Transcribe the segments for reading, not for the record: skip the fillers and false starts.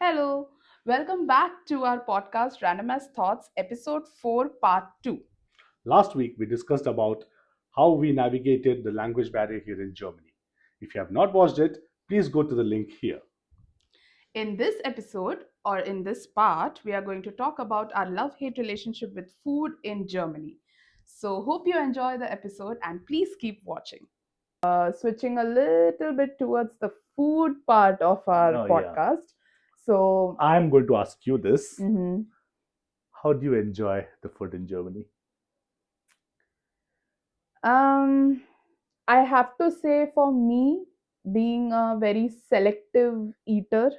Hello, welcome back to our podcast Random as Thoughts, episode 4, part 2. Last week, we discussed about how we navigated the language barrier here in Germany. If you have not watched it, please go to the link here. In this episode, or in this part, we are going to talk about our love hate relationship with food in Germany. So, hope you enjoy the episode and please keep watching. Switching a little bit towards the food part of our Oh, yeah. podcast. So, I'm going to ask you this. mhm. How do you enjoy the food in Germany? um, I have to say, for me, being a very selective eater,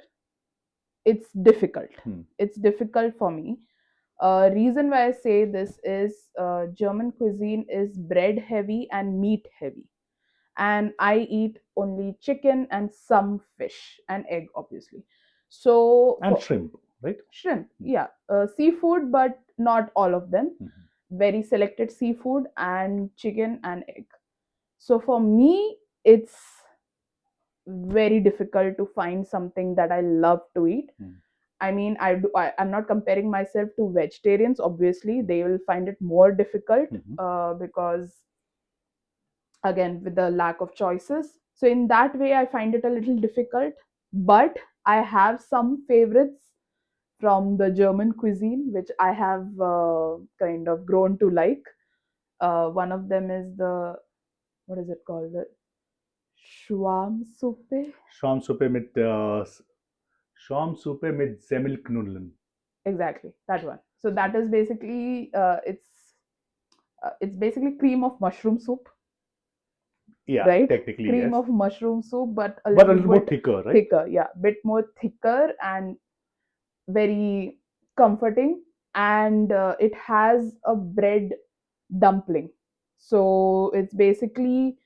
it's difficult. It's difficult for me. Reason why I say this is German cuisine is bread heavy and meat heavy, and I eat only chicken and some fish and egg, obviously. So And for shrimp, right? shrimp, yeah, seafood, but not all of them. Mhm. Very selected seafood and chicken and egg. So for me, it's very difficult to find something that I love to eat. I mean, I'm not comparing myself to vegetarians. Obviously, they will find it more difficult Mhm. because, again, with the lack of choices. So, in that way, I find it a little difficult. But I have some favorites from the German cuisine, which I have kind of grown to like. One of them is the, what is it called? The Schwarmsuppe. Schwarmsuppe mit, Schwarmsuppe mit Semmelknödeln. Exactly, that one. So that is basically it's basically cream of mushroom soup, Yeah, right? technically, Cream yes. of mushroom soup, but a But a little little more bit thicker, right? thicker. Yeah, bit more thicker and very comforting. And it has a bread dumpling. So it's basically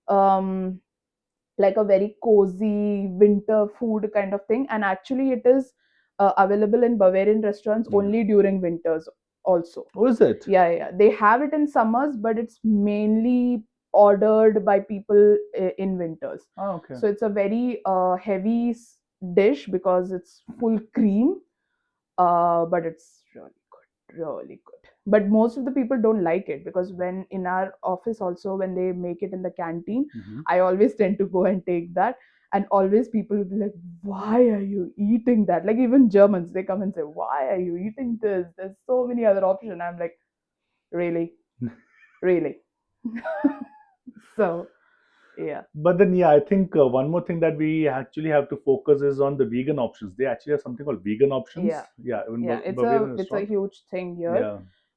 um, like a very cozy winter food kind of thing. And actually, it is available in Bavarian restaurants Yeah. only during winters also. Oh, is it? Yeah. They have it in summers, but it's mainly ordered by people in winters. Oh, okay. So it's a very heavy dish because it's full cream, but it's really good. But most of the people don't like it because when in our office also, when they make it in the canteen, Mhm. I always tend to go and take that. And always people will be like, why are you eating that? Like even Germans, they come and say, why are you eating this? There's so many other options. I'm like, really? Really? So, yeah. But then, yeah, I think one more thing that we actually have to focus is on the vegan options. They actually have something called vegan options. Yeah. Yeah, in Yeah. Bavarian It's a restaurant. huge thing here.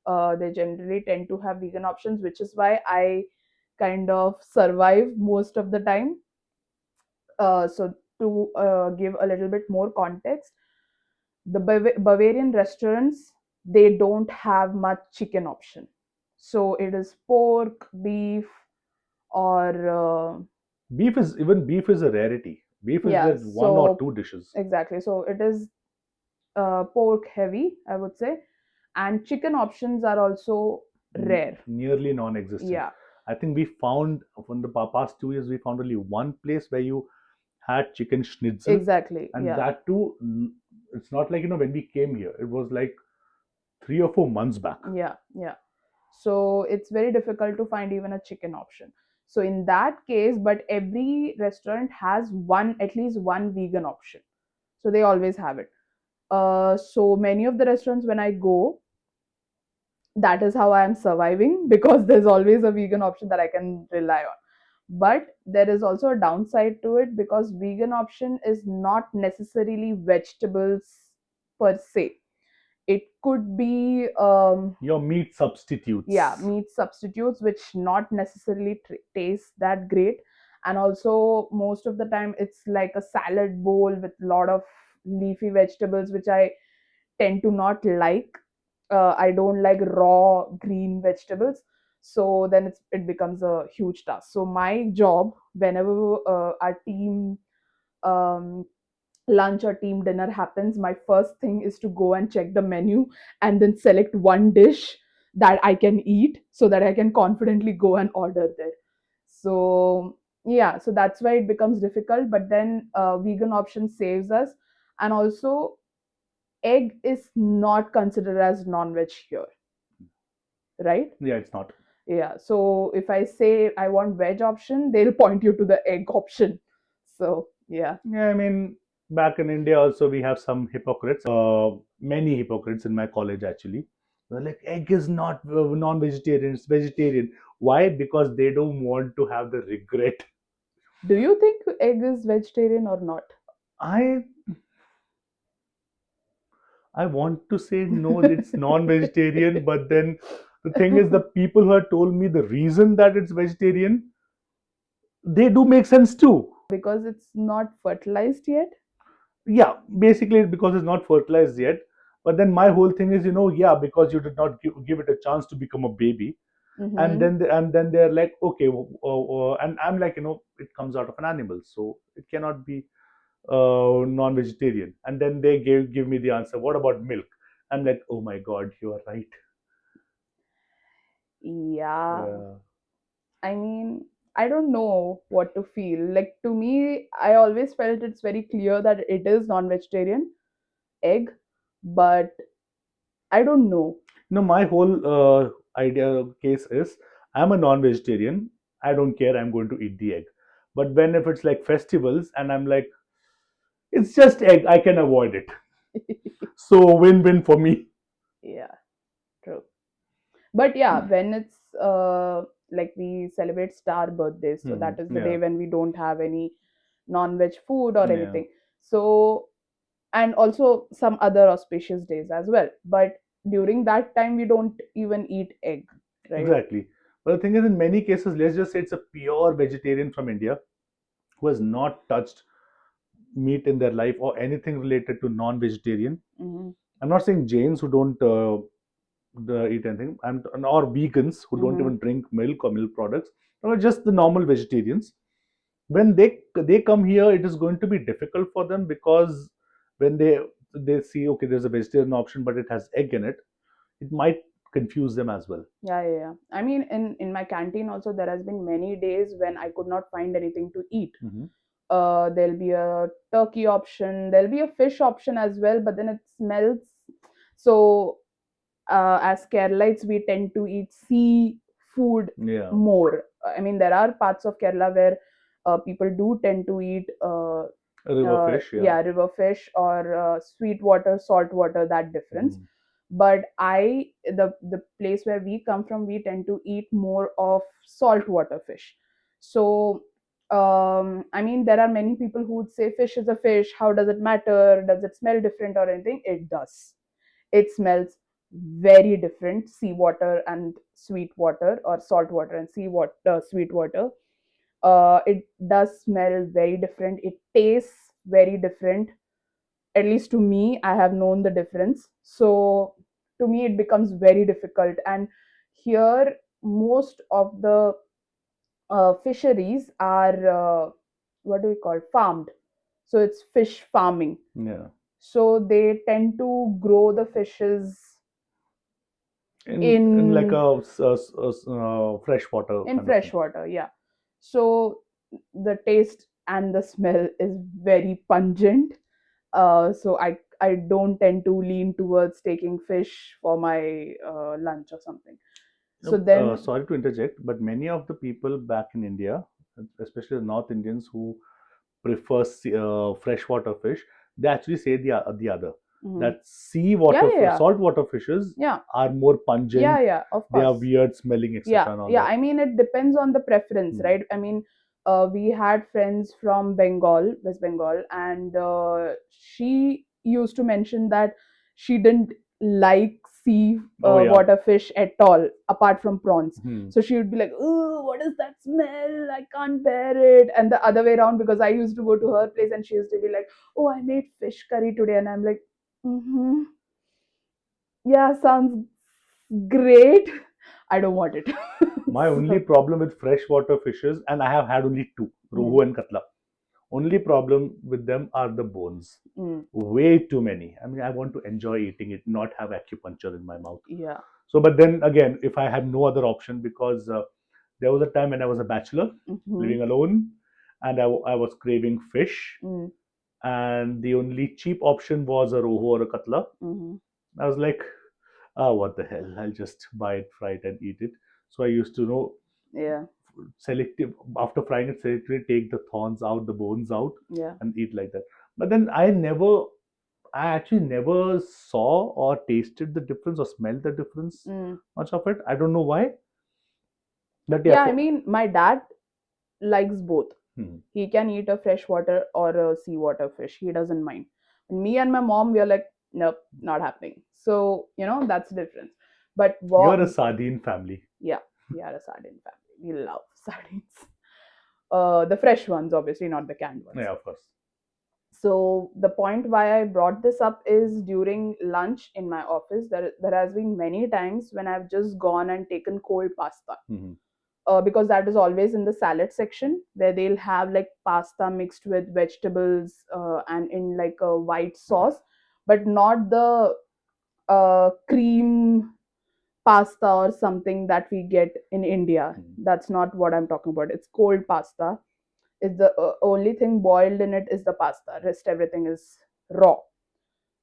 Yeah. They generally tend to have vegan options, which is why I kind of survive most of the time. So to give a little bit more context, the Bavarian restaurants, they don't have much chicken option. So it is pork, beef, or Beef is a rarity. Beef is yeah. like one or So two dishes. exactly. So it is pork heavy, I would say, and chicken options are also rare. Nearly non-existent. Yeah, I think we found from the past 2 years we found only one place where you had chicken schnitzel, exactly. and Yeah, that too. It's not like when we came here. It was like 3 or 4 months back. yeah. So it's very difficult to find even a chicken option. So in that case, but every restaurant has one, at least one vegan option. So they always have it. So many of the restaurants when I go, that is how I am surviving because there's always a vegan option that I can rely on. But there is also a downside to it because vegan option is not necessarily vegetables per se. It could be Your meat yeah, substitutes. meat substitutes which not necessarily taste that great. And also most of the time it's like a salad bowl with a lot of leafy vegetables, which I tend to not like. I don't like raw green vegetables. So then it becomes a huge task. So my job whenever our team um, lunch or team dinner happens, my first thing is to go and check the menu and then select one dish that I can eat so that I can confidently go and order there. So yeah, so that's why it becomes difficult. But then vegan option saves us. And also, egg is not considered as non-veg here, right? Yeah, it's not. Yeah. So if I say I want veg option, they'll point you to the egg option. So yeah. Yeah, I mean, back in India also we have some hypocrites. Many hypocrites in my college actually. They're like, egg is not non-vegetarian; it's vegetarian. Why? Because they don't want to have the regret. Do you think egg is vegetarian or not? I I want to say no, it's non-vegetarian, but then the thing is, the people who have told me the reason that it's vegetarian, they do make sense too. Because it's not fertilized yet? Yeah, basically because it's not fertilized yet. But then my whole thing is, yeah, because you did not give it a chance to become a baby, and Mm-hmm. then they're like, okay, and I'm like, it comes out of an animal, so it cannot be non-vegetarian. And then they give me the answer. What about milk? I'm like, oh my god, you are right. Yeah. Yeah. I mean, I don't know what to feel. Like, to me, I always felt it's very clear that it is non-vegetarian egg, but I don't know. My whole idea case is, I'm a non-vegetarian. I don't care. I'm going to eat the egg. But when if it's like festivals and I'm like, it's just egg, I can avoid it. So win-win for me. Yeah, true. But yeah, when it's like we celebrate star birthdays, so that is the Yeah. day when we don't have any non-veg food or Yeah. anything. So, and also some other auspicious days as well. But during that time, we don't even eat egg, right? Exactly. But the thing is, in many cases, let's just say it's a pure vegetarian from India who has not touched meat in their life or anything related to non-vegetarian. Mm-hmm. I'm not saying Jains who don't eat anything, and or vegans who don't Mm-hmm. even drink milk or milk products, or just the normal vegetarians. When they come here, it is going to be difficult for them, because when they see, okay, there's a vegetarian option, but it has egg in it, it might confuse them as well. Yeah, yeah, yeah. I mean, in my canteen also, there has been many days when I could not find anything to eat. Hmm. There'll be a turkey option, there'll be a fish option as well, but then it smells. So, as Keralites, we tend to eat sea food Yeah, more. I mean, there are parts of Kerala where people do tend to eat, river fish. Yeah. yeah, river fish or sweet water, salt water, that difference. Mhm. But the place where we come from, we tend to eat more of saltwater fish. So, I mean, there are many people who would say fish is a fish. How does it matter? Does it smell different or anything? It does. It smells very different. Seawater and sweet water, or salt water and seawater, sweet water. It does smell very different. It tastes very different. At least to me, I have known the difference. So to me, it becomes very difficult. And here, most of the fisheries are what do we call, farmed. So it's fish farming. Yeah. So they tend to grow the fishes In like in a freshwater kind of thing. freshwater, yeah. So the taste and the smell is very pungent. So I don't tend to lean towards taking fish for my lunch or something. So then, Sorry to interject, but many of the people back in India, especially the North Indians who prefer freshwater fish, they actually say the other, mhm. that Yeah, yeah, yeah, saltwater fishes yeah, are more yeah, pungent, yeah, of they are course. weird smelling, Yeah, etc. and all yeah. that. I mean, it depends on the preference, Hmm. right? I mean, we had friends from Bengal, West Bengal, and she used to mention that she didn't like sea Oh yeah. water fish at all, apart from prawns. Hmm. So she would be like, "Oh, what is that smell? I can't bear it." And the other way around, because I used to go to her place, and she used to be like, "Oh, I made fish curry today," and I'm like, "Mm-hmm. Yeah, sounds great. I don't want it." My only So, problem with freshwater fishes, and I have had only two, mm, rohu and katla. Only problem with them are the bones. mm, Way too many. I mean, I want to enjoy eating it, not have acupuncture in my mouth. yeah. So, but then again, if I have no other option, because there was a time when I was a bachelor Mm-hmm. living alone, and I was craving fish. Mm. and the only cheap option was a rohu or a katla. Mm-hmm. I was like, ah, what the hell? I'll just buy it, fry it, and eat it. So I used to know Yeah. selective after frying it, selectively take the thorns out, the bones out, Yeah. and eat like that. But then I actually never saw or tasted the difference or smelled the difference Mm. much of it. I don't know why. But yeah, Yeah, I mean, my dad likes both. hmm. He can eat a freshwater or a seawater fish. He doesn't mind. And me and my mom, we are like, nope, not happening. So, that's the difference. But You're a what, sardine family. yeah, we are a sardine family. We love sardines. The fresh ones, obviously, not the canned ones. Yeah, of course. So the point why I brought this up is during lunch in my office, there has been many times when I've just gone and taken cold pasta. Hmm. Because that is always in the salad section where they'll have like pasta mixed with vegetables and in like a white sauce, but not the cream pasta or something that we get in India. Hmm. That's not what I'm talking about. It's cold pasta. It's the only thing boiled in it is the pasta. Rest everything is raw.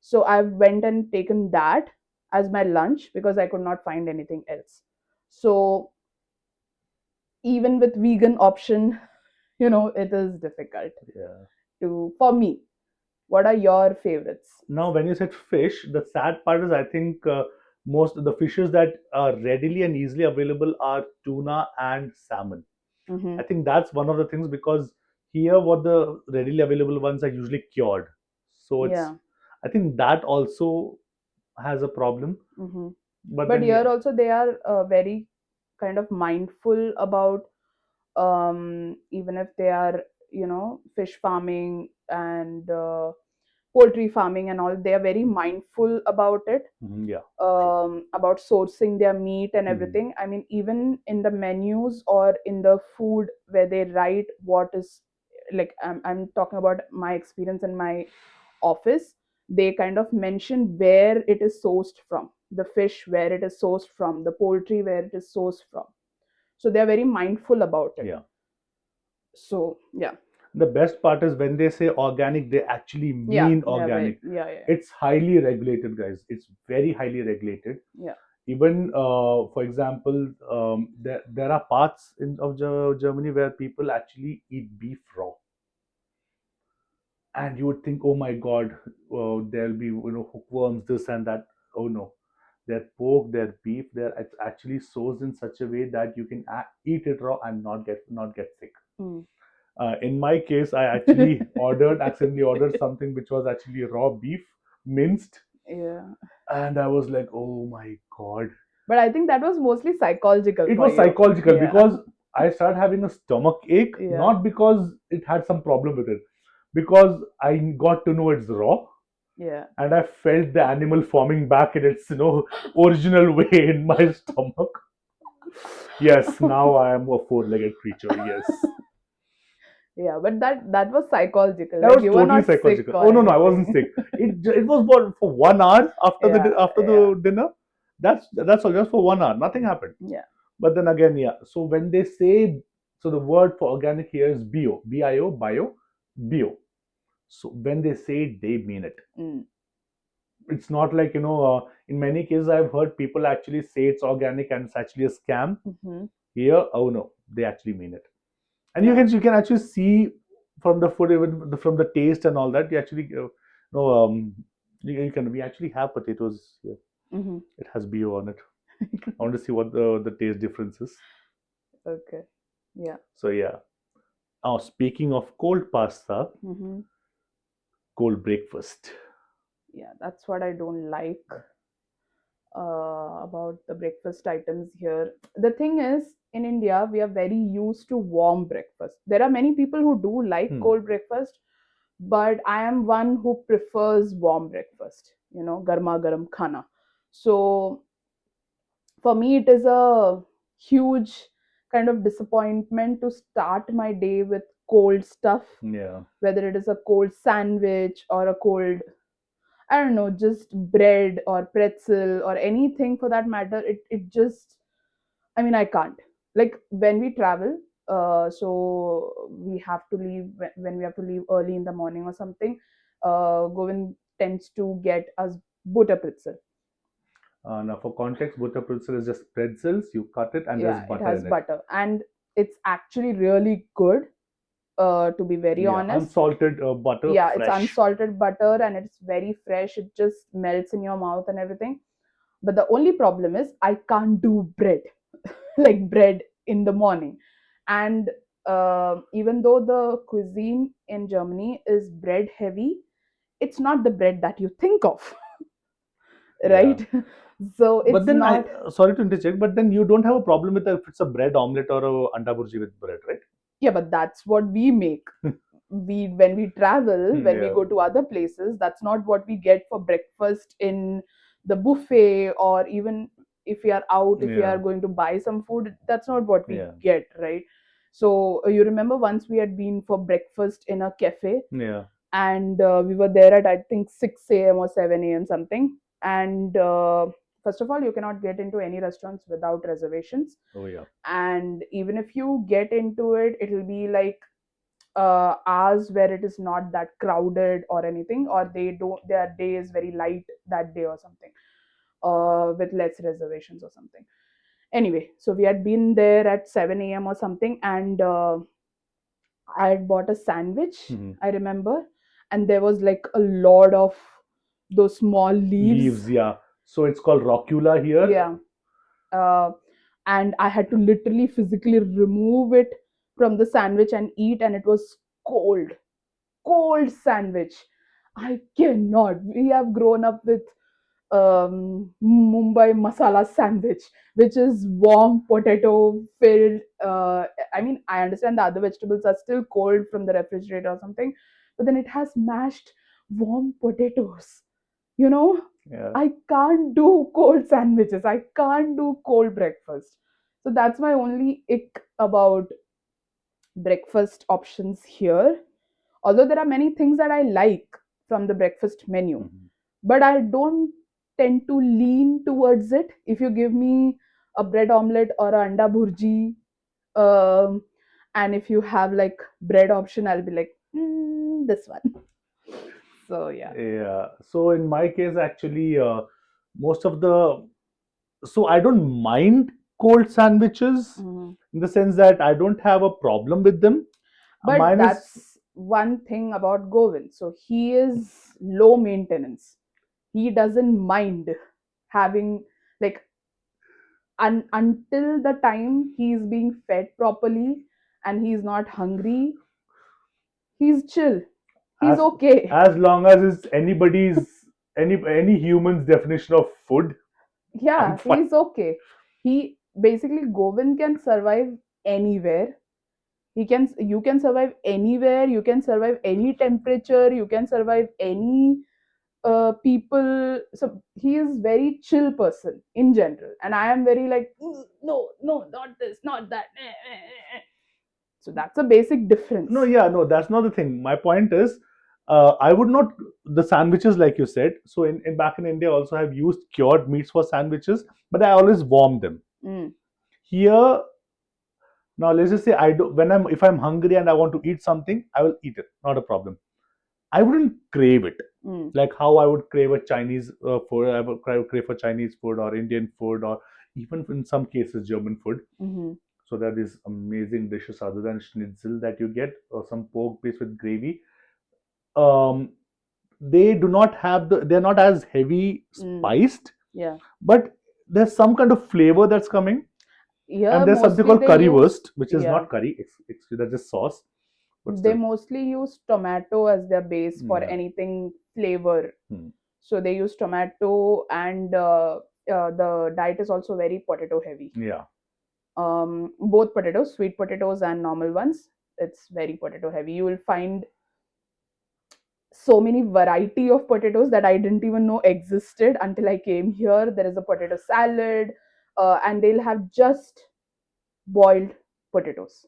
So I went and taken that as my lunch because I could not find anything else. So even with vegan option, it is difficult Yeah. to for me. What are your favorites? Now, when you said fish, the sad part is I think most of the fishes that are readily and easily available are tuna and salmon. Mm-hmm. I think that's one of the things because here, what the readily available ones are usually cured. So it's, Yeah. I think that also has a problem. Mm-hmm. But But then, here yeah. also they are very kind of mindful about, even if they are fish farming and poultry farming and all, they are very mindful about it, Mhm, yeah. about sourcing their meat and Mhm. everything. I mean, even in the menus or in the food where they write what is, like, I'm talking about my experience in my office, they kind of mention where it is sourced from, the fish where it is sourced from, the poultry where it is sourced from. So they are very mindful about it. Yeah. So yeah. The best part is when they say organic, they actually Yeah, mean they are very, organic. yeah, yeah, It's highly regulated, guys. It's very highly regulated. yeah. Even, for example, there are parts of Germany where people actually eat beef raw, and you would think, oh my God, there'll be hookworms, this and that. Oh no, their pork, their beef, it's actually sourced in such a way that you can eat it raw and not get sick. Mm. In my case, I actually accidentally ordered something which was actually raw beef, minced, Yeah. and I was like, oh my God. But I think that was mostly psychological It for was you. psychological Yeah. because I started having a stomach ache, Yeah. not because it had some problem with it, because I got to know it's raw, Yeah. and I felt the animal forming back in its original way in my stomach. Yes, now I am a four-legged creature. Yes. Yeah, but that was psychological. That Like was you were totally not sick psychological. or Oh no, no, I wasn't anything. sick. It was for 1 hour after the Yeah, after yeah, the dinner. That's all. Just for 1 hour, nothing happened. yeah. But then again, yeah. So when they say, so the word for organic here is bio, bio, bio. So when they say it, they mean it. Mm. It's not like in many cases I've heard people actually say it's organic and it's actually a scam. Mm-hmm. Here, oh no, they actually mean it. And you Yeah. can you can actually see from the food, even from the taste and all that. You actually know you can we actually have potatoes here. Mm-hmm. It has bio on it. I want to see what the taste difference is. Okay. Yeah. So yeah. Now speaking of cold pasta, Mm-hmm. cold breakfast. Yeah, that's what I don't like about the breakfast items here. The thing is, in India, we are very used to warm breakfast. There are many people who do like Hmm. cold breakfast, but I am one who prefers warm breakfast, garma garam khana. So for me, it is a huge kind of disappointment to start my day with cold stuff, Yeah. whether it is a cold sandwich or a cold, I don't know, just bread or pretzel or anything for that matter. It just, I mean, I can't. Like when we travel, So we have to leave when we have to leave early in the morning or something. Govind tends to get us butter pretzel. Now, for context, butter pretzel is just pretzels. You cut it, and there's Yeah, it butter has in it. butter, and it's actually really good. To be very Yeah, honest, unsalted butter, yeah, it's fresh. unsalted butter and it's very fresh. It just melts in your mouth and everything. But the only problem is I can't do bread, like bread in the morning. And even though the cuisine in Germany is bread heavy, it's not the bread that you think of, Yeah. right? So But it's then I not. sorry to interject, but then you don't have a problem with if it's a bread omelette or a anda burji with bread, right? Yeah, but that's what we make. We When we travel, when we Yeah, go to other places, that's not what we get for breakfast in the buffet, or even if we are out, if we are yeah, going to buy some food, that's not what we yeah, get, right? So you remember once we had been for breakfast in a cafe, yeah. and we were there at I think 6 a.m. or 7 a.m. something. And first of all, you cannot get into any restaurants without reservations. Oh yeah, And even if you get into it, it'll be like hours where it is not that crowded or anything, or they don't, their day is very light that day or something, with less reservations or something. Anyway, so we had been there at 7 a.m. or something, and I had bought a sandwich, hmm. I remember, and there was like a lot of those small leaves. Leaves. Yeah. So it's called rockula here. Yeah. Uh, and I had to literally physically remove it from the sandwich and eat, and it was cold, cold sandwich. I cannot. We have grown up with Mumbai masala sandwich, which is warm potato filled. I mean, I understand the other vegetables are still cold from the refrigerator or something, but then it has mashed warm potatoes. You know, Yeah. I can't do cold sandwiches. I can't do cold breakfast. So that's my only ick about breakfast options here. Although there are many things that I like from the breakfast menu, Mhm. but I don't tend to lean towards it. If you give me a bread omelette or a anda bhurji, um, and if you have like bread option, I'll be like, this one. So yeah. Yeah. So in my case, actually, most of the so I don't mind cold sandwiches Mhm. in the sense that I don't have a problem with them. But Mine is that's one thing about Govind. So he is low maintenance. He doesn't mind having, like, until the time he's being fed properly and he's not hungry, he's chill. He's as okay. as long as it's any human's definition of food, I'm Yeah, fine. he's okay. He basically, Govind can survive anywhere. You can survive anywhere, you can survive any temperature, you can survive any people. So he is very chill person in general, and I am very like, no, no, not this, not that." So that's a basic No, difference. yeah, no, that's not the thing. My point is, I would not the sandwiches like you said. So in back in India, also have used cured meats for sandwiches, but I always warm them. Mm, Here now, let's just say I do when I'm if I'm hungry and I want to eat something, I will eat it, not a problem. I wouldn't crave it mm, like how I would crave a Chinese food. I would crave for Chinese food or Indian food or even in some cases German food. mm-hmm, So there are these amazing dishes other than schnitzel that you get or some pork base with gravy. Um, they do not have they're not as heavy mm, spiced, yeah. but there's some kind of flavor that's coming. Here And there's something mostly called they use, currywurst, which is yeah, not curry. It's that's just sauce, but they still, mostly use tomato as their base for yeah. anything flavor. Hmm. So they use tomato, and the diet is also very potato heavy. Yeah. Both potatoes, sweet potatoes and normal ones, it's very potato heavy. You will find so many variety of potatoes that I didn't even know existed until I came here. There is a potato salad, and they'll have just boiled potatoes.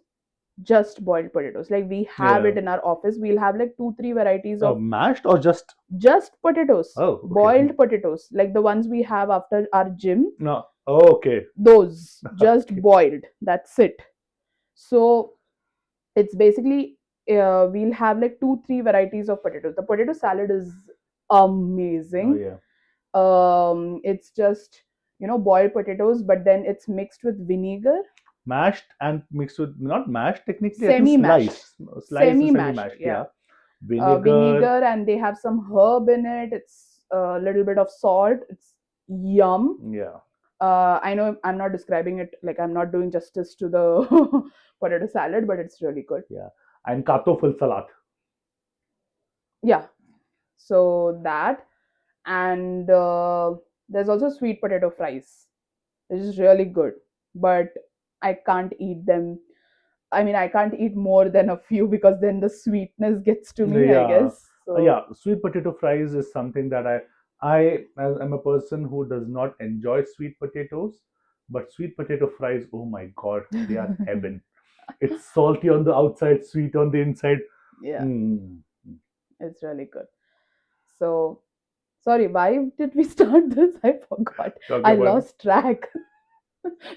Just boiled potatoes. Like we have Yeah. it in our office. We'll have like two, three varieties of Mashed or just? just potatoes, Oh, okay. boiled potatoes, like the ones we have after our gym. No. Oh, okay. Those just Okay. boiled. That's it. So it's basically we'll have like 2 3 varieties of potatoes. The potato salad is Oh amazing. yeah. It's just boiled potatoes, but then it's mixed with vinegar, Mashed and mixed with, not mashed technically, I think semi mashed, sliced and semi semi mashed, mashed. yeah. Yeah. Vinegar. Vinegar, and they have some herb in it. It's a little bit of salt. It's yum. Yeah. I know I'm not describing it, like I'm not doing justice to the potato salad, but it's really good. Yeah. And kartoffel salad. Yeah. So that, and there's also sweet potato fries, which is really good, but I can't eat them. I mean, I can't eat more than a few because then the sweetness gets to me, I Yeah. guess. So Yeah. Sweet potato fries is something that I am a person who does not enjoy sweet potatoes, but sweet potato fries, oh my God, they are heaven. It's salty on the outside, sweet on the inside. yeah, Mm. it's really good. So sorry, why did we start this? I forgot. Talking I about, lost track.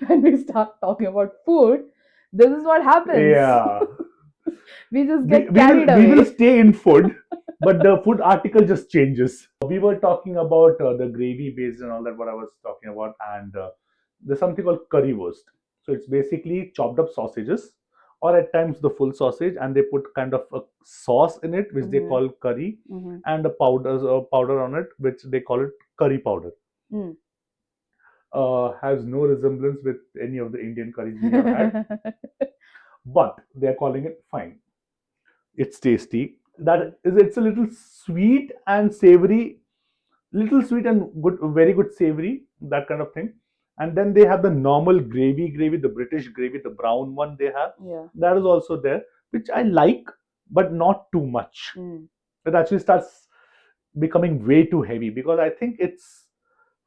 When we start talking about food, this is what happens. yeah, We just we, get we will carried we will away. stay in food, but the food article just changes. We were talking about the gravy based and all that, what I was talking about, and there's something called currywurst. So it's basically chopped up sausages, or at times the full sausage, and they put kind of a sauce in it, which they Mm-hmm. call curry, Mm-hmm. and a powder on it, which they call it curry powder. Mm. Has no resemblance with any of the Indian curries we have had, but they're calling it fine. It's tasty. Mm. That is, it's a little sweet and savory, little sweet and good, very good savory, that kind of thing. And then they have the normal gravy, the British gravy, the brown one they have. Yeah. That is also there, which I like, but not too much. Mm. It actually starts becoming way too heavy because I think it's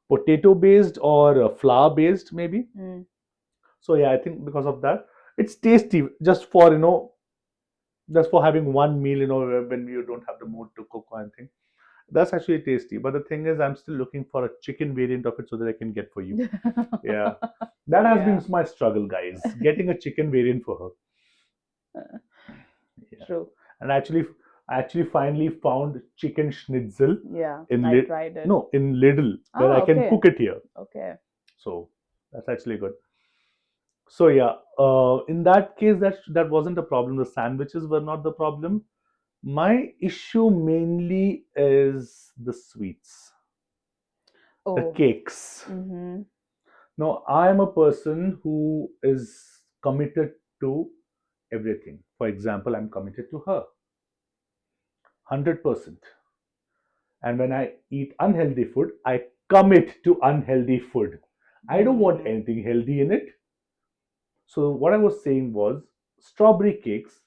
potato based or flour based, maybe. Mm. So yeah, I think because of that, it's tasty just for just for having one meal, when you don't have the mood to cook or anything. That's actually tasty. But the thing is, I'm still looking for a chicken variant of it so that I can get for you. Yeah. That has been Yeah. my struggle, guys. Getting a chicken variant for her. Yeah. True. And I actually finally found chicken schnitzel Yeah. in I tried it. no, in Lidl, where Ah, I can okay. cook it here. Okay. So that's actually good. So yeah, in that case, that wasn't a problem. The sandwiches were not the problem. My issue mainly is the sweets, the Oh. cakes. Mm-hmm. Now, I am a person who is committed to everything. For example, I'm committed to her 100%. And when I eat unhealthy food, I commit to unhealthy food. I don't want Mm. anything healthy in it. So, what I was saying was strawberry cakes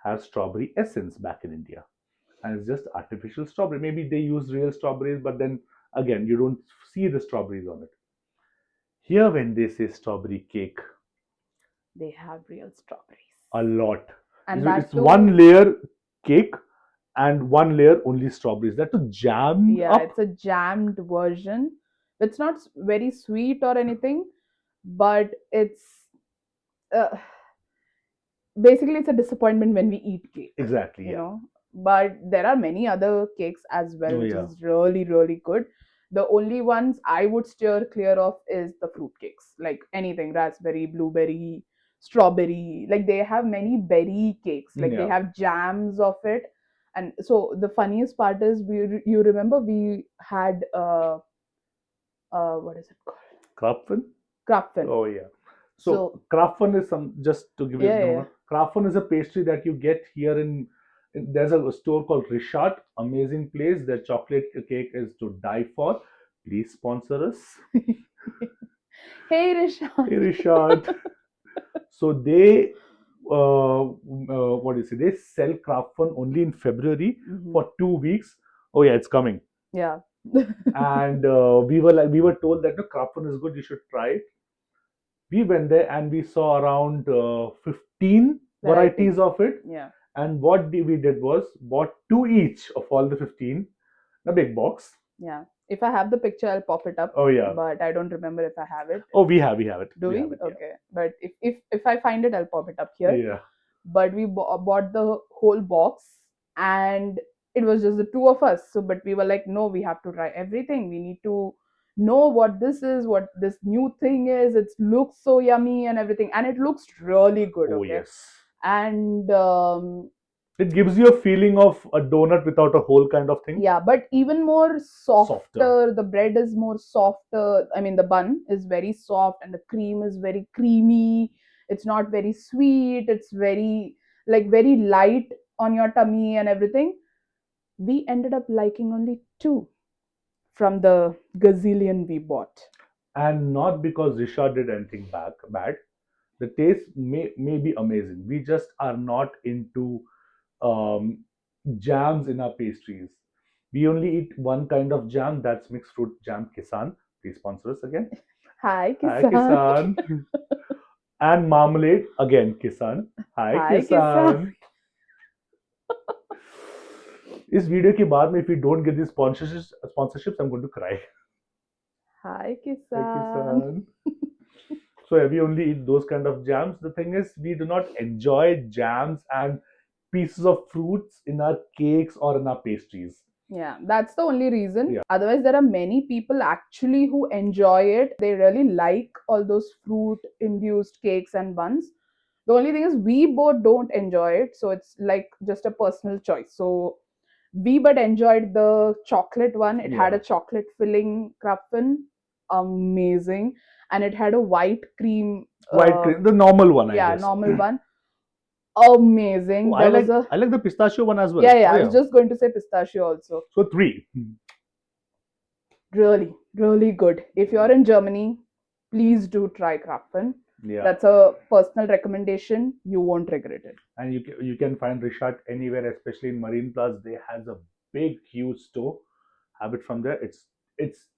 have strawberry essence back in India. And it's just artificial strawberry. Maybe they use real strawberries, but then again, you don't see the strawberries on it. Here, when they say strawberry cake, They have real strawberries. a lot. And It's that one too, layer cake and one layer only strawberries. That to jammed yeah, up. it's a jammed version. It's not very sweet or anything, but uh, basically it's a disappointment when we eat cake, Exactly, you yeah. know. But there are many other cakes as well, Oh, which yeah. is really, really good. The only ones I would steer clear of is the fruit cakes, like anything raspberry, blueberry, strawberry. Like they have many berry cakes, like they Yeah. have jams of it. And so the funniest part is, you remember we had what is it called, Krapfen? krapfen. Oh, yeah. So, So Krapfen is some, just to give you yeah, the yeah, number, Krapfen is a pastry that you get here there's a store called Richard, amazing place. Their chocolate cake is to die for. Please sponsor us. yeah. Hey Hey, Rishant. Richard. So what do you say? They sell craft fun only in February Hmm. for 2 weeks. Oh yeah, it's coming. Yeah. And we were told that the craft fun is good. You should try it. We went there and we saw around 15 Varieties. varieties of it. Yeah. And what we did was bought two each of all the 15, a big box. Yeah. If I have the picture, I'll pop it up. Oh yeah. But I don't remember if I have it. Oh, we have it. Do we? Have it, Okay. But if I find it, I'll pop it up here. Yeah. But we bought the whole box, and it was just the two of us. So, but we were like, no, we have to try everything. We need to know what this is, what this new thing is. It looks so yummy and everything, and it looks really good. Oh Okay. yes. And It gives you a feeling of a donut without a hole kind of thing. yeah, but even more softer. Softer. The bread is more softer. I mean, the bun is very soft, and the cream is very creamy. It's not very sweet. It's very light on your tummy and everything. We ended up liking only two from the gazillion we bought. And not because Risha did anything bad. The taste may be amazing. We just are not into um, jams in our pastries. We only eat one kind of jam, that's mixed fruit jam. Kisan, please sponsor us again. Hi, Hi Kisan. Kisan. And marmalade again, Kisan. Hi Hi, Kisan. Kisan. इस video के बाद में if we don't get these sponsorships, I'm going to cry. Hi, Hi Kisan. Kisan. So yeah, we only eat those kind of jams. The thing is, we do not enjoy jams and pieces of fruits in our cakes or in our pastries. Yeah, that's the only reason. Yeah. Otherwise, there are many people actually who enjoy it. They really like all those fruit induced cakes and buns. The only thing is, we both don't enjoy it. So it's like just a personal choice. So we but enjoyed the chocolate one. It had Yeah. a chocolate filling Krapfen. Amazing. And it had a white cream. White cream, the normal one, I Yeah, guess. normal one. Amazing. Oh, There I was a. like the pistachio one as well. Yeah, Oh, I was just going to say pistachio also. So 3. Really, really good. If you're in Germany, please do try Krapfen. Yeah. That's a personal recommendation. You won't regret it. And you can find Rishat anywhere, especially in Marine Plaza. They has a big, huge store. Have it from there. It's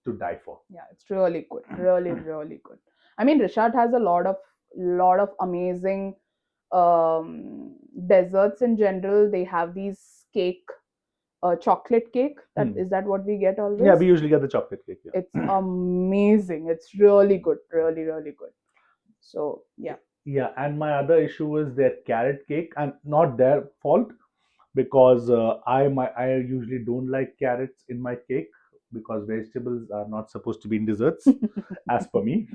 to die for. Yeah, it's really good. Really, really good. I mean, Rishat has a lot of amazing desserts in general. They have these cake, chocolate cake. Is that what we get always? Yeah, we usually get the chocolate cake. Yeah. It's amazing. It's really good. Really, really good. So yeah. Yeah, and my other issue is their carrot cake, and not their fault because I usually don't like carrots in my cake because vegetables are not supposed to be in desserts, as per me.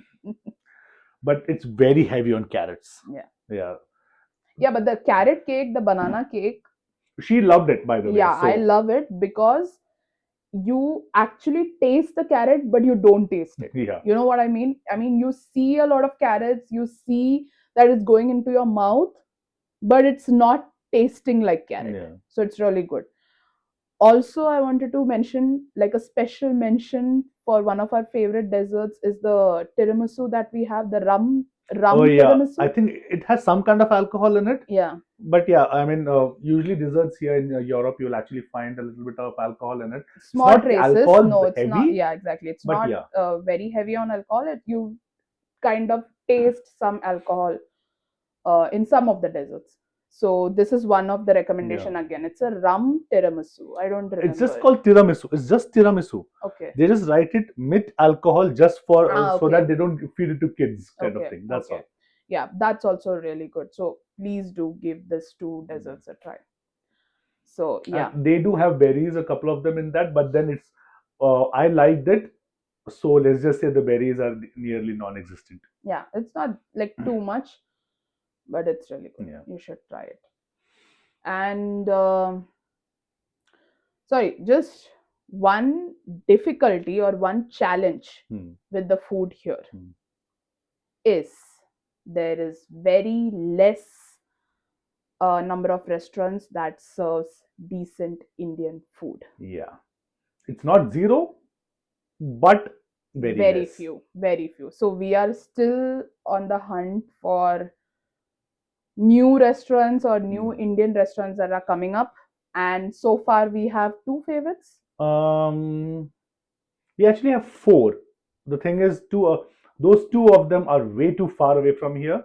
But it's very heavy on carrots. Yeah. Yeah. Yeah, but the carrot cake, the banana cake. She loved it, by the way. Yeah, I love it because you actually taste the carrot, but you don't taste it. Yeah. You know what I mean? I mean, you see a lot of carrots, you see that it's going into your mouth, but it's not tasting like carrot. Yeah. So it's really good. Also, I wanted to mention, like a special mention for one of our favorite desserts is the tiramisu that we have, the rum Oh yeah, tiramisu. I think it has some kind of alcohol in it. Yeah. But yeah, I mean, usually desserts here in Europe, you'll actually find a little bit of alcohol in it. Small It's not traces. alcohol No, it's heavy, not. Yeah, exactly. It's but not yeah. Very heavy on alcohol. You kind of taste some alcohol in some of the desserts. So this is one of the recommendation again. It's a rum tiramisu. I don't remember. It's just called tiramisu. It's just tiramisu. Okay. They just write it with alcohol just for so okay. that they don't feed it to kids, kind of Okay, thing. That's okay. all. Yeah, that's also really good. So please do give this two desserts a try. So yeah, And they do have berries, a couple of them in that, but then it's I liked it. So let's just say the berries are nearly non-existent. yeah, it's not like too much, but it's really good. Yeah. You should try it. And sorry, just one difficulty or one challenge with the food here is there is very less number of restaurants that serves decent Indian food. Yeah, it's not zero, but very less. Very few. So we are still on the hunt for new restaurants or new Indian restaurants that are coming up. And so far we have two favorites. We actually have 4. The thing is, those 2 of them are way too far away from here.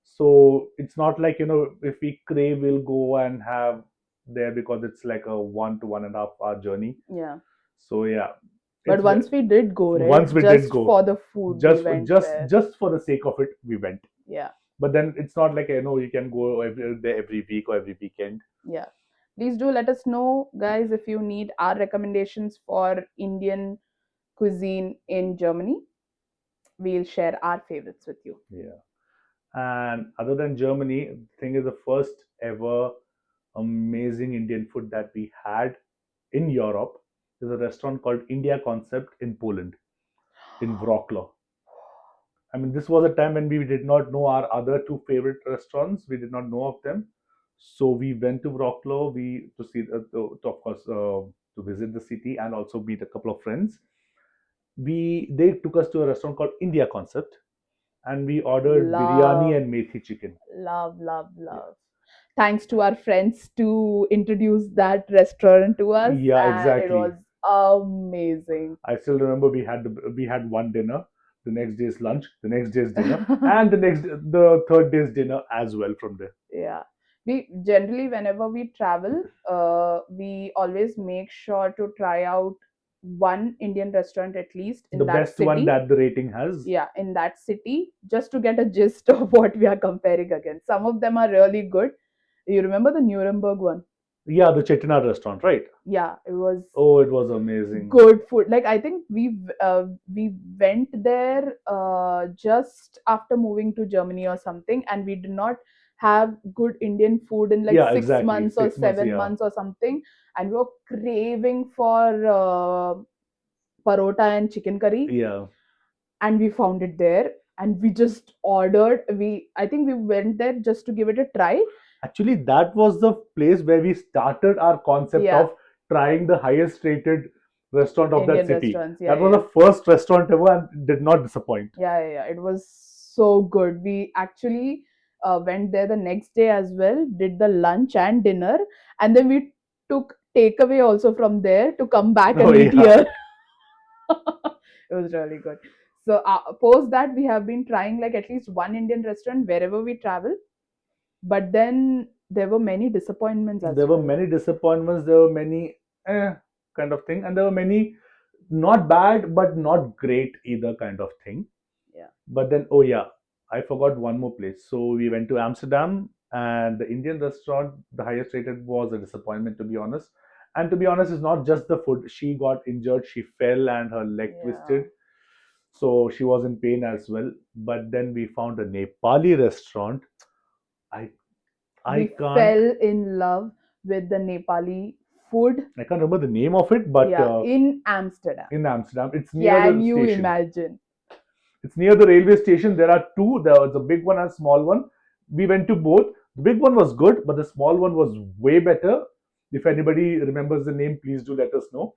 So it's not like, if we crave, we'll go and have there because it's like a 1 to 1.5 hour journey. Yeah. So yeah, But It's once we did go, right, once we did just go, for the food, we just went just there. just for the sake of it, we went. Yeah, But then it's not like, you can go every day, every week or every weekend. yeah. Please do let us know, guys, if you need our recommendations for Indian cuisine in Germany. We'll share our favorites with you. Yeah. And other than Germany, I think is the first ever amazing Indian food that we had in Europe. There's a restaurant called India Concept in Poland, in Wroclaw. I mean, this was a time when we did not know our other two favorite restaurants. We did not know of them, so we went to Wroclaw. We to see, of course, to visit the city and also meet a couple of friends. They took us to a restaurant called India Concept, and we ordered biryani Love, and methi chicken. love, love, Yeah, love. Thanks to our friends to introduce that restaurant to us, yeah, and it was exactly. amazing. I still remember we had one dinner, the next day's lunch, the next day's dinner, and the third day's dinner as well from there. Yeah. We generally, whenever we travel, we always make sure to try out one Indian restaurant at least The in that best one city. that the rating has. Yeah, in that city, just to get a gist of what we are comparing against. Some of them are really good. You remember the Nuremberg one? Yeah, the Chettinad restaurant, right? Yeah, it was Oh, it was amazing. good food. Like I think we went there just after moving to Germany or something, and we did not have good Indian food in like Yeah, six exactly. months or 6 months, seven yeah. months or something, and we were craving for parota and chicken curry, Yeah. and we found it there, and we just ordered. I think we went there just to give it a try. Actually, that was the place where we started our concept Yeah, of trying the highest rated restaurant of that Indian city. restaurants. Yeah, That yeah, was yeah. the first restaurant ever and did not disappoint. Yeah, yeah, yeah. It was so good. We actually went there the next day as well, did the lunch and dinner, and then we took takeaway also from there to come back Oh, and eat yeah. here. It was really good. So, post that, we have been trying like at least one Indian restaurant wherever we travel, but then there were many disappointments as There were well. many disappointments, there were many kind of thing, and there were many not bad but not great either kind of thing. Yeah. But then, oh yeah, I forgot one more place. So we went to Amsterdam, and the Indian restaurant, the highest rated, was a disappointment, to be honest. And to be honest, it's not just the food. She got injured, she fell, and her leg Yeah. twisted. So she was in pain as well. But then we found a Nepali restaurant. I I We can't fell in love with the Nepali food. I can't remember the name of it, but Yeah, in Amsterdam. in Amsterdam, it's near Can the you station. imagine? It's near the railway station. There are two. There was a big one and a small one. We went to both. The big one was good, but the small one was way better. If anybody remembers the name, please do let us know.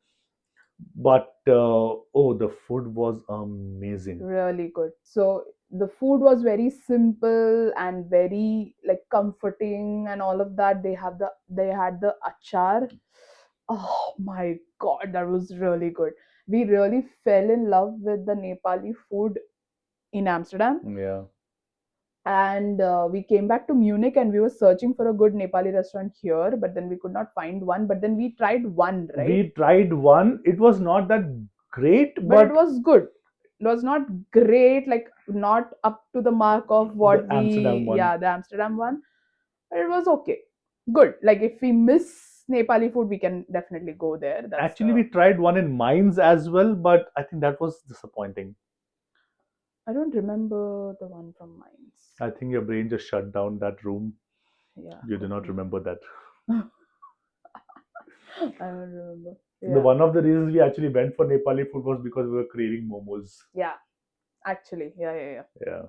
But oh, the food was amazing. Really good. So the food was very simple and very like comforting and all of that. They had the achar. Oh my god, that was really good. We really fell in love with the Nepali food in Amsterdam. Yeah. And we came back to Munich and we were searching for a good Nepali restaurant here, but then we could not find one. But then we tried one, right? We tried one. It was not that great, But it but was good. It was not great, like not up to the mark of the what Amsterdam one. yeah, the Amsterdam one. But it was okay. Good. Like if we miss Nepali food, we can definitely go there. That's Actually, the we tried one in Mines as well, but I think that was disappointing. I don't remember the one from Mines. I think your brain just shut down that room. Yeah, You do could not be. remember that. I don't remember. The Yeah. one of the reasons we actually went for Nepali food was because we were craving momos. Yeah. Actually. Yeah, yeah, yeah. Yeah.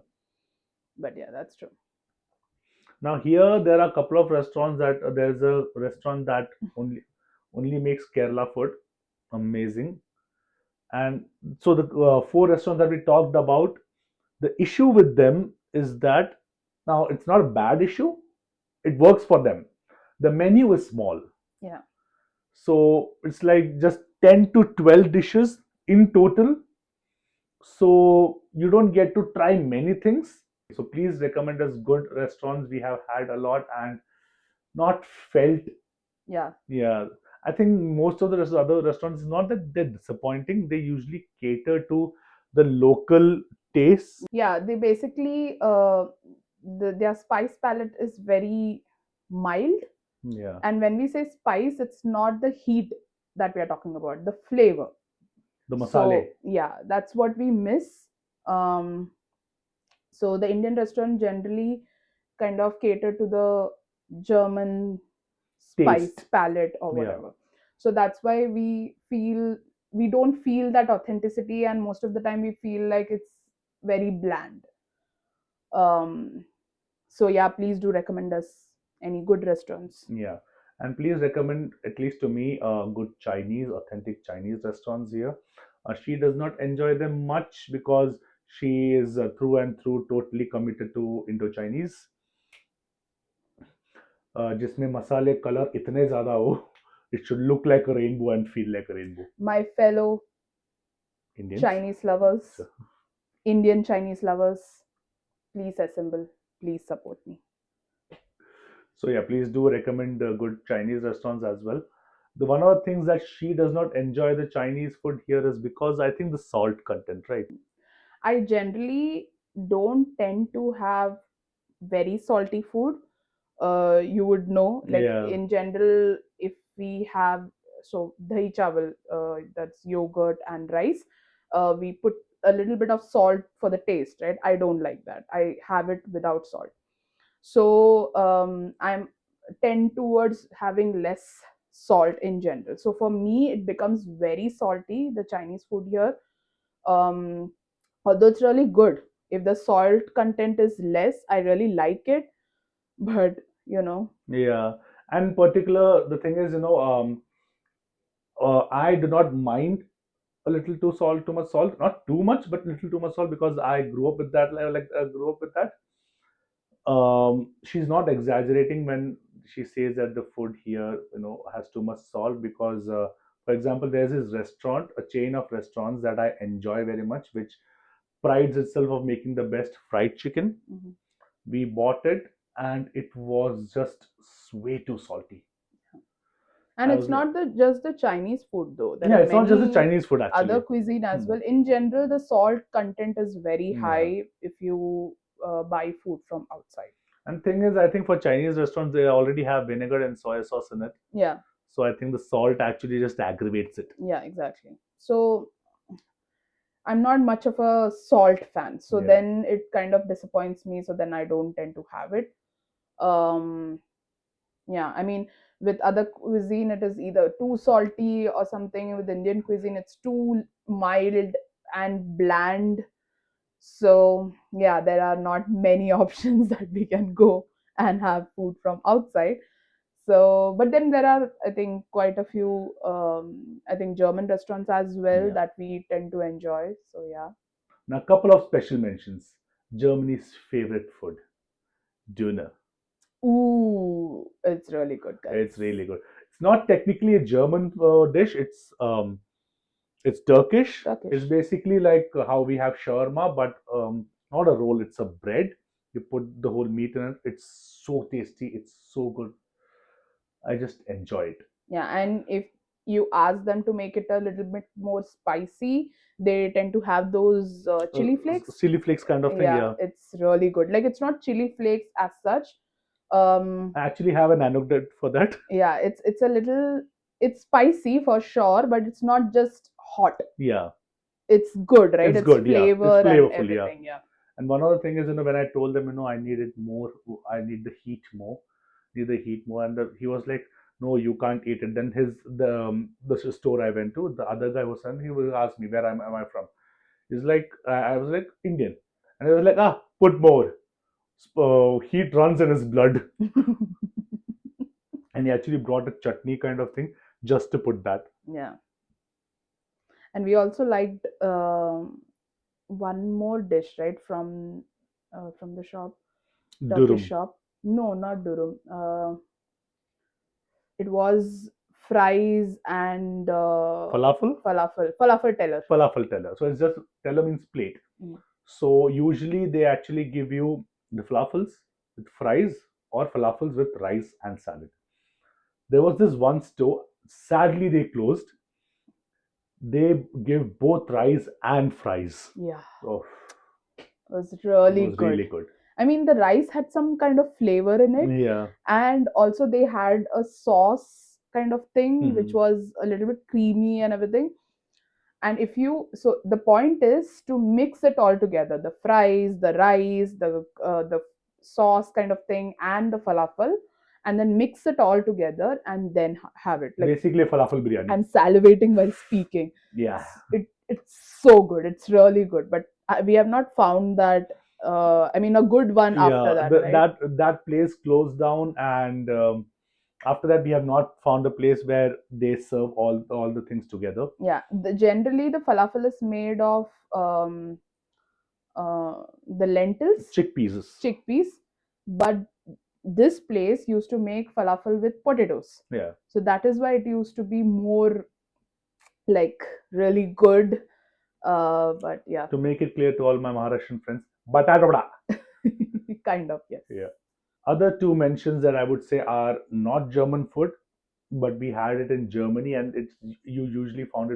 But yeah, that's true. Now here there are a couple of restaurants that there's a restaurant that only makes Kerala food, amazing. And so the four restaurants that we talked about, the issue with them is that now it's not a bad issue. It works for them. The menu is small, Yeah. so it's like just 10 to 12 dishes in total. So you don't get to try many things. So please recommend us good restaurants. We have had a lot and not felt. Yeah. Yeah. I think most of the other restaurants, is not that they're disappointing. They usually cater to the local tastes. Yeah, they basically their spice palette is very mild, Yeah, and when we say spice, it's not the heat that we are talking about, the flavor. the masale. So yeah, that's what we miss. um so the Indian restaurant generally kind of cater to the German spice Taste. palette or Yeah, whatever. So that's why we don't feel that authenticity, and most of the time we feel like it's very bland. um so yeah, please do recommend us any good restaurants. yeah. And please recommend, at least to me, good Chinese, authentic Chinese restaurants here. She does not enjoy them much because she is through and through totally committed to Indo Chinese, जिसमें मसाले colour इतने ज़्यादा हो, it should look like a rainbow and feel like a rainbow. My fellow Indians. Chinese lovers, So, Indian Chinese lovers, please assemble, please support me. so yeah, please do recommend good Chinese restaurants as well. The one of the things that she does not enjoy the Chinese food here is because I think the salt content, right? I generally don't tend to have very salty food. You would know, like Yeah, in general, if we have so dahi chawal, that's yogurt and rice, we put a little bit of salt for the taste, right? I don't like that. I have it without salt. So I'm tend towards having less salt in general. So for me, it becomes very salty, the Chinese food here. um Although it's really good, if the salt content is less, I really like it. But yeah. And particular, the thing is, I do not mind a little too much salt, not too much, but little too much salt because I grew up with that. Like I grew up with that. She's not exaggerating when she says that the food here, has too much salt because, for example, there's this restaurant, a chain of restaurants that I enjoy very much, which prides itself of making the best fried chicken. Mhm. We bought it and it was just way too salty. And I it's was like, not just the Chinese food, though there yeah, are it's not just the many Chinese food other actually. cuisine as Hmm. well. In general, the salt content is very Yeah. high if you buy food from outside. And thing is, I think for Chinese restaurants, they already have vinegar and soy sauce in it. Yeah, So I think the salt actually just aggravates it. yeah, exactly. So I'm not much of a salt fan, so Yeah. then it kind of disappoints me, so then I don't tend to have it. um yeah, I mean, with other cuisine it is either too salty or something. With Indian cuisine it's too mild and bland. So yeah, there are not many options that we can go and have food from outside. So but then there are, I think, quite a few I think German restaurants as well Yeah. that we tend to enjoy. So yeah. Now, a couple of special mentions. Germany's favorite food, Döner. Ooh, it's really good, guys. It's really good. It's not technically a German dish. It's Turkish. It's Turkish. basically like how we have shawarma, but not a roll. It's a bread. You put the whole meat in it. It's so tasty. It's so good. I just enjoy it. Yeah, and if you ask them to make it a little bit more spicy, they tend to have those chili flakes. Chili flakes kind of thing. Yeah, Yeah. it's really good. Like, it's not chili flakes as such. um I actually have an anecdote for that. yeah, it's a little, it's spicy for sure, but it's not just hot. Yeah, It's good, right? it's It's good. Yeah, it's flavor and flavorful. Yeah. everything. Yeah. And one other thing is, when I told them, I needed more, I need the heat more, and he was like, "No, you can't eat it." Then the store I went to, the other guy was saying, he was asked me where am I from. He's like, I was like Indian, and he was like, put more. Heat runs in his blood, and he actually brought a chutney kind of thing just to put that. Yeah. And we also liked one more dish, right, from the shop, Turkish Durum, shop. No, not durum. It was fries and falafel, falafel teller. falafel teller. So it's just teller means plate. Mm. So usually they actually give you the falafels with fries or falafels with rice and salad. There was this one store. Sadly, they closed. They give both rice and fries. Yeah, Oh, it was it really was good. really good. I mean, the rice had some kind of flavor in it, Yeah. and also they had a sauce kind of thing which Mhm. was a little bit creamy and everything. And if you, so the point is to mix it all together, the fries, the rice, the sauce kind of thing, and the falafel, and then mix it all together and then have it. Like, Basically, a falafel biryani. I'm salivating while speaking. Yeah. It's so good, it's really good, but we have not found that, I mean, a good one after Yeah. that, right? That place closed down, and after that, we have not found a place where they serve all the things together. Yeah, generally the falafel is made of the lentils, Chickpeas. chickpeas, but this place used to make falafel with potatoes. Yeah. So that is why it used to be more like really good. But yeah, To make it clear to all my Maharashtrian friends, batata vada. kind of, yes. Yeah. Other two mentions that I would say are not German food, but we had it in Germany, and it's you usually find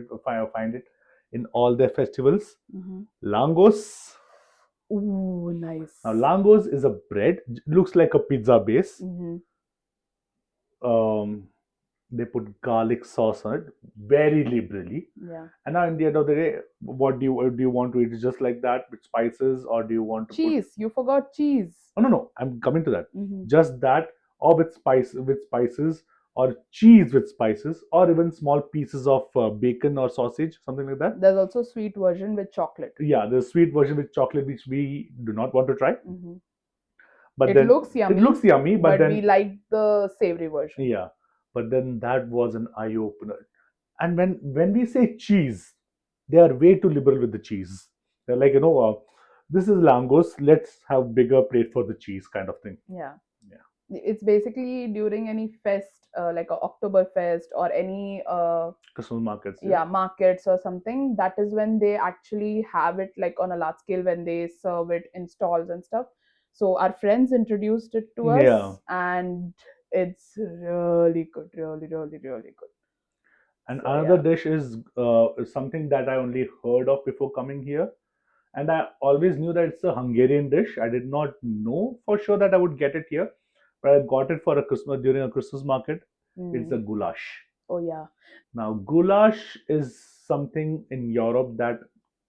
it in all their festivals. Hmm. Langos. Ooh, nice. Now, langos is a bread, looks like a pizza base. Hmm. Um, they put garlic sauce on it very liberally. Yeah. And now, in the end of the day, what do you want to eat? Just like that with spices, or do you want to put? Cheese. You forgot cheese. Oh, no, no, I'm coming to that. Hmm. Just that, or with spices, or cheese with spices, or even small pieces of bacon or sausage, something like that. There's also sweet version with chocolate. Yeah, the sweet version with chocolate, which we do not want to try. Hmm. But It then looks it yummy, looks yummy. But but we then, like the savory version. yeah, but then that was an eye opener. And when we say cheese, they are way too liberal with the cheese. They're like, this is langos. Let's have bigger plate for the cheese, kind of thing. Yeah. Yeah. It's basically during any fest, like a October fest or any Christmas markets. Yeah. yeah, markets or something. That is when they actually have it like on a large scale, when they serve it in stalls and stuff. So our friends introduced it to Yeah. us, and it's really good, really, really, really good. And So another yeah. dish is something that I only heard of before coming here. And I always knew that it's a Hungarian dish. I did not know for sure that I would get it here, but I got it for a Christmas during a Christmas market. It's Mm. a goulash. Oh yeah. Now, goulash is something in Europe that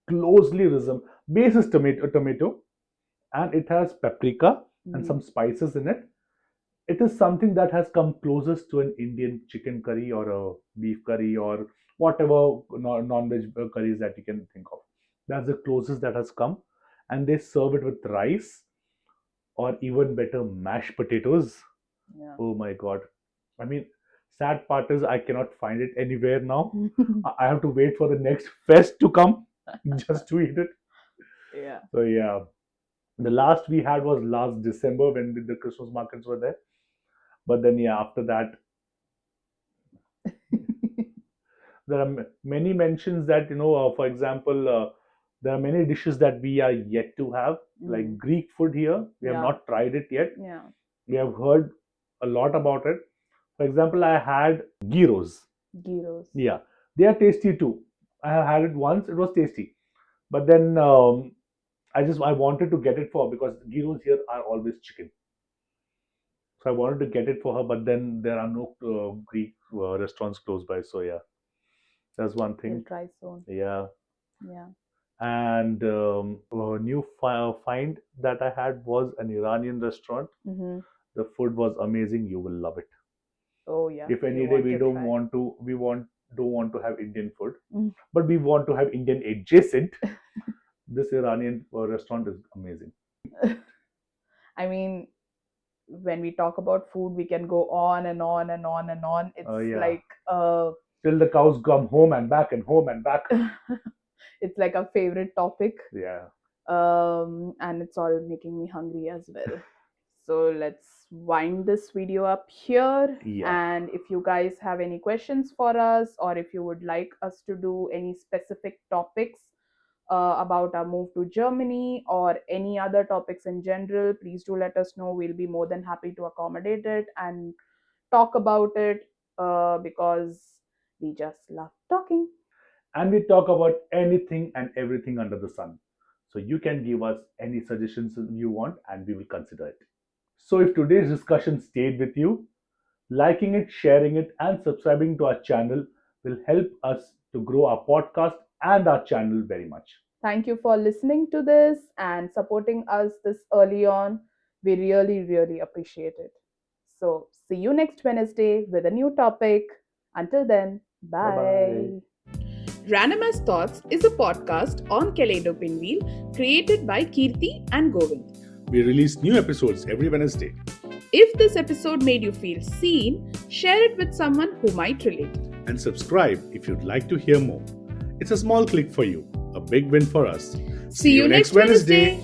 closely resembles base is tomato, and it has paprika and Mm. some spices in it. It is something that has come closest to an Indian chicken curry or a beef curry or whatever non-veg curries that you can think of. That's the closest that has come, and they serve it with rice or even better mashed potatoes. Yeah. Oh my god! I mean, sad part is I cannot find it anywhere now. I have to wait for the next fest to come just to eat it. Yeah. So yeah, the last we had was last December when the Christmas markets were there. But then yeah, after that there are many mentions that for example, there are many dishes that we are yet to have, like Mm. Greek food here. We have Yeah. not tried it yet. Yeah. We have heard a lot about it. For example, I had gyros. Gyros. Yeah, they are tasty too. I have had it once. It was tasty, but then I wanted to get it for her because gyros here are always chicken. So I wanted to get it for her, but then there are no Greek restaurants close by. So yeah, that's one We'll thing. try soon. Yeah, Yeah. and a new find that I had was an Iranian restaurant. Mm-hmm. The food was amazing. You will love it. Oh yeah. If We any day want we to don't try. want to, we want don't want to have Indian food, Mm. but we want to have Indian adjacent. This Iranian restaurant is amazing. I mean, when we talk about food, we can go on and on and on and on. It's Yeah, like till the cows come home and back and home and back. it's like a favorite topic. Yeah, And it's all making me hungry as well. So let's wind this video up here. yeah. And if you guys have any questions for us, or if you would like us to do any specific topics about our move to Germany or any other topics in general, please do let us know. We'll be more than happy to accommodate it and talk about it. because we just love talking. And we talk about anything and everything under the sun. So you can give us any suggestions you want and we will consider it. So if today's discussion stayed with you, liking it, sharing it, and subscribing to our channel will help us to grow our podcast and our channel very much. Thank you for listening to this and supporting us this early on. We really, really appreciate it. So, see you next Wednesday with a new topic. Until then, Bye bye. bye. Random as Thoughts is a podcast on Kaleidopinwheel created by Keerthy and Govind. We release new episodes every Wednesday. If this episode made you feel seen, share it with someone who might relate. And subscribe if you'd like to hear more. It's a small click for you, a big win for us. See you next Wednesday.